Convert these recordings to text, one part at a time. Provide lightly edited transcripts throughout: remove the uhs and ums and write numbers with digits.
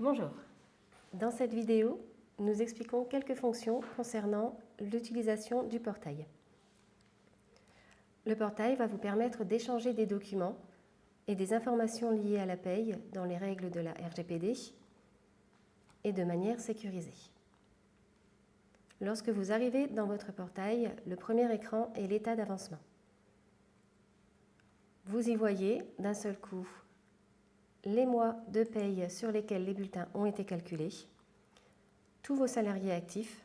Bonjour. Dans cette vidéo, nous expliquons quelques fonctions concernant l'utilisation du portail. Le portail va vous permettre d'échanger des documents et des informations liées à la paye dans les règles de la RGPD et de manière sécurisée. Lorsque vous arrivez dans votre portail, le premier écran est l'état d'avancement. Vous y voyez d'un seul coup les mois de paye sur lesquels les bulletins ont été calculés, tous vos salariés actifs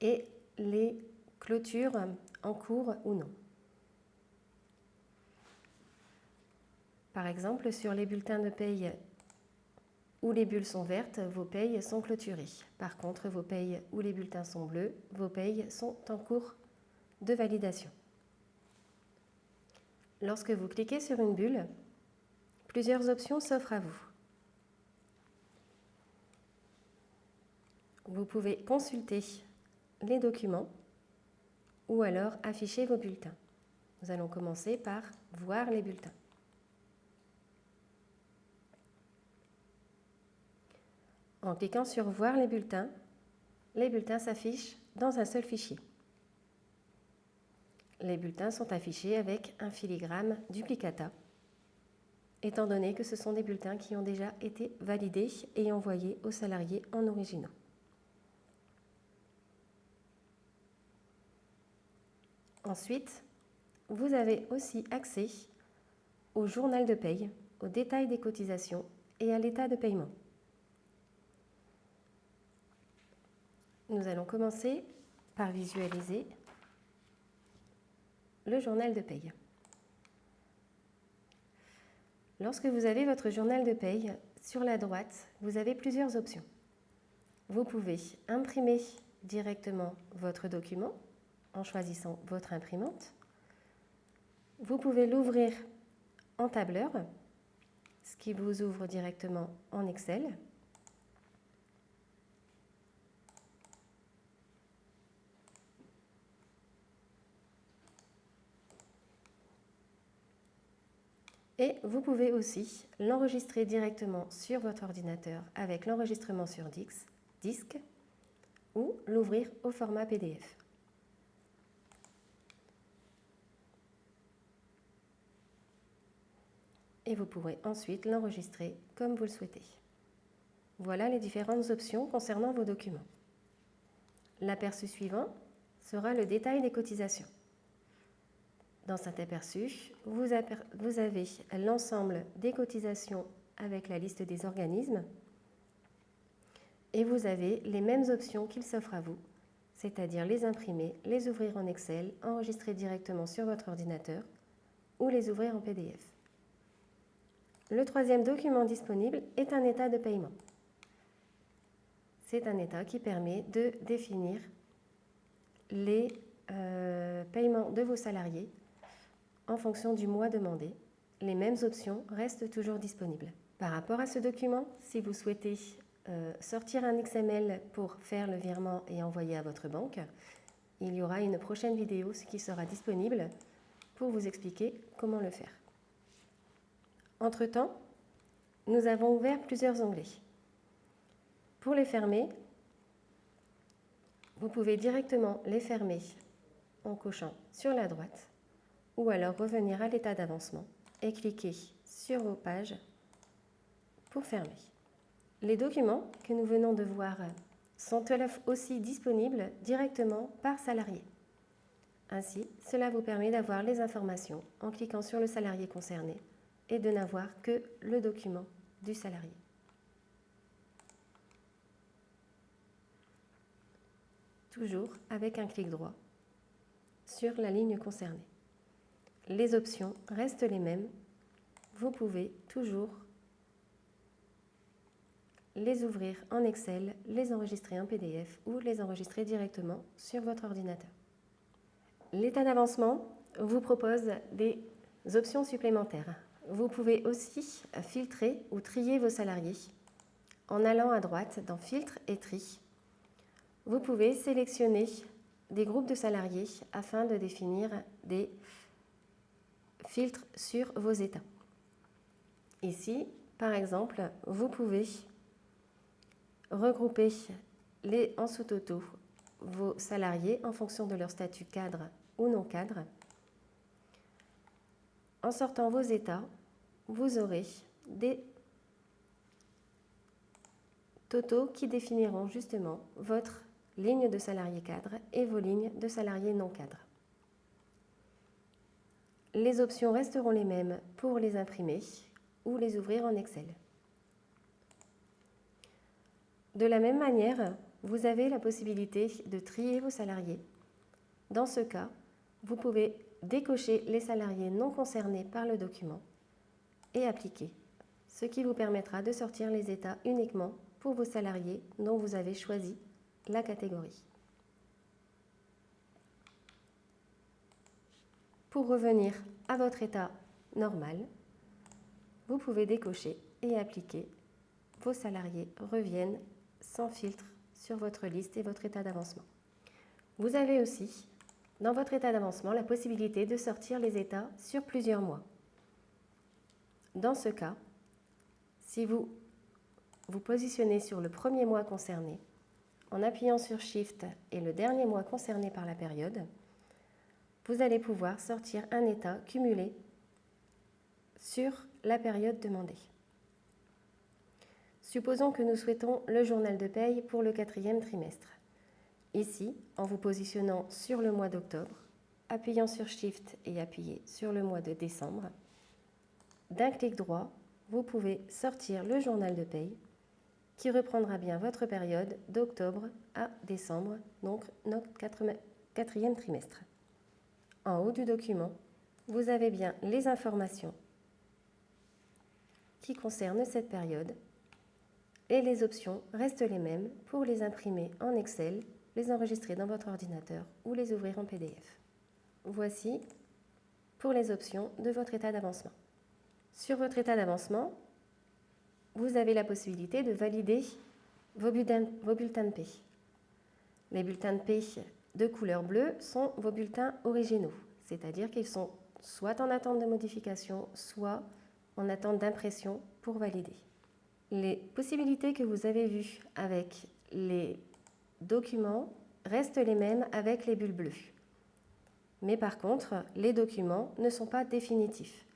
et les clôtures en cours ou non. Par exemple, sur les bulletins de paye où les bulles sont vertes, vos payes sont clôturées. Par contre, vos payes où les bulletins sont bleus, vos payes sont en cours de validation. Lorsque vous cliquez sur une bulle, plusieurs options s'offrent à vous. Vous pouvez consulter les documents ou alors afficher vos bulletins. Nous allons commencer par voir les bulletins. En cliquant sur voir les bulletins s'affichent dans un seul fichier. Les bulletins sont affichés avec un filigrane duplicata, étant donné que ce sont des bulletins qui ont déjà été validés et envoyés aux salariés en originaux. Ensuite, vous avez aussi accès au journal de paye, aux détails des cotisations et à l'état de paiement. Nous allons commencer par visualiser le journal de paye. Lorsque vous avez votre journal de paye, sur la droite, vous avez plusieurs options. Vous pouvez imprimer directement votre document en choisissant votre imprimante. Vous pouvez l'ouvrir en tableur, ce qui vous ouvre directement en Excel. Et vous pouvez aussi l'enregistrer directement sur votre ordinateur avec l'enregistrement sur disque ou l'ouvrir au format PDF. Et vous pourrez ensuite l'enregistrer comme vous le souhaitez. Voilà les différentes options concernant vos documents. L'aperçu suivant sera le détail des cotisations. Dans cet aperçu, vous avez l'ensemble des cotisations avec la liste des organismes et vous avez les mêmes options qu'il s'offre à vous, c'est-à-dire les imprimer, les ouvrir en Excel, enregistrer directement sur votre ordinateur ou les ouvrir en PDF. Le troisième document disponible est un état de paiement. C'est un état qui permet de définir les paiements de vos salariés en fonction du mois demandé. Les mêmes options restent toujours disponibles. Par rapport à ce document, si vous souhaitez sortir un XML pour faire le virement et envoyer à votre banque, il y aura une prochaine vidéo qui sera disponible pour vous expliquer comment le faire. Entre-temps, nous avons ouvert plusieurs onglets. Pour les fermer, vous pouvez directement les fermer en cochant sur la droite ou alors revenir à l'état d'avancement et cliquer sur vos pages pour fermer. Les documents que nous venons de voir sont aussi disponibles directement par salarié. Ainsi, cela vous permet d'avoir les informations en cliquant sur le salarié concerné et de n'avoir que le document du salarié. Toujours avec un clic droit sur la ligne concernée. Les options restent les mêmes. Vous pouvez toujours les ouvrir en Excel, les enregistrer en PDF ou les enregistrer directement sur votre ordinateur. L'état d'avancement vous propose des options supplémentaires. Vous pouvez aussi filtrer ou trier vos salariés en allant à droite dans Filtre et Tri. Vous pouvez sélectionner des groupes de salariés afin de définir des filtres sur vos états. Ici, Par exemple, vous pouvez regrouper en sous-totaux vos salariés en fonction de leur statut cadre ou non cadre. En sortant vos états, vous aurez des totaux qui définiront justement votre ligne de salarié cadre et vos lignes de salariés non cadres. Les options resteront les mêmes pour les imprimer ou les ouvrir en Excel. De la même manière, vous avez la possibilité de trier vos salariés. Dans ce cas, vous pouvez décocher les salariés non concernés par le document et appliquer, ce qui vous permettra de sortir les états uniquement pour vos salariés dont vous avez choisi la catégorie. Pour revenir à votre état normal, vous pouvez décocher et appliquer. Vos salariés reviennent sans filtre sur votre liste et votre état d'avancement. Vous avez aussi, dans votre état d'avancement, la possibilité de sortir les états sur plusieurs mois. Dans ce cas, si vous vous positionnez sur le premier mois concerné, en appuyant sur Shift et le dernier mois concerné par la période, vous allez pouvoir sortir un état cumulé sur la période demandée. Supposons que nous souhaitons le journal de paye pour le 4e trimestre. Ici, en vous positionnant sur le mois d'octobre, appuyant sur Shift et appuyez sur le mois de décembre, d'un clic droit, vous pouvez sortir le journal de paye qui reprendra bien votre période d'octobre à décembre, donc notre 4e trimestre. En haut du document, vous avez bien les informations qui concernent cette période et les options restent les mêmes pour les imprimer en Excel, les enregistrer dans votre ordinateur ou les ouvrir en PDF. Voici pour les options de votre état d'avancement. Sur votre état d'avancement, vous avez la possibilité de valider vos bulletins de paie. Les bulletins de paie de couleur bleue sont vos bulletins originaux, c'est-à-dire qu'ils sont soit en attente de modification, soit en attente d'impression pour valider. Les possibilités que vous avez vues avec les documents restent les mêmes avec les bulles bleues. Mais par contre, les documents ne sont pas définitifs.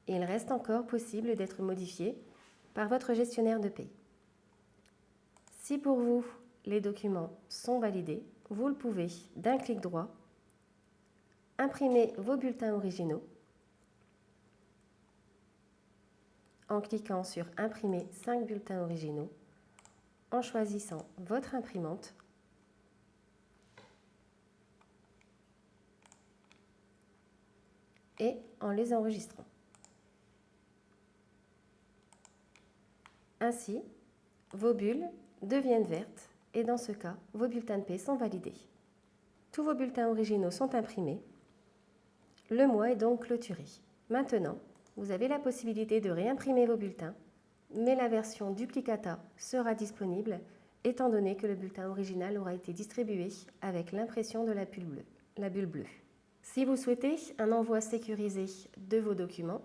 Et il reste encore possible d'être modifiés par votre gestionnaire de paie. Si pour vous, les documents sont validés, vous le pouvez, d'un clic droit, imprimer vos bulletins originaux en cliquant sur « Imprimer 5 bulletins originaux », en choisissant votre imprimante et en les enregistrant. Ainsi, vos bulles deviennent vertes et dans ce cas, vos bulletins de paie sont validés. Tous vos bulletins originaux sont imprimés. Le mois est donc clôturé. Maintenant, vous avez la possibilité de réimprimer vos bulletins, mais la version duplicata sera disponible étant donné que le bulletin original aura été distribué avec l'impression de la bulle bleue. Si vous souhaitez un envoi sécurisé de vos documents,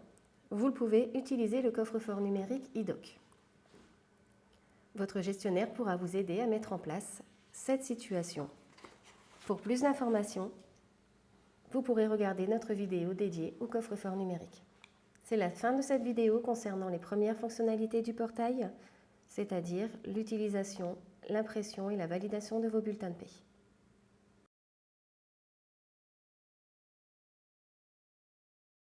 vous pouvez utiliser le coffre-fort numérique iDoc. Votre gestionnaire pourra vous aider à mettre en place cette situation. Pour plus d'informations, vous pourrez regarder notre vidéo dédiée au coffre-fort numérique. C'est la fin de cette vidéo concernant les premières fonctionnalités du portail, c'est-à-dire l'utilisation, l'impression et la validation de vos bulletins de paie.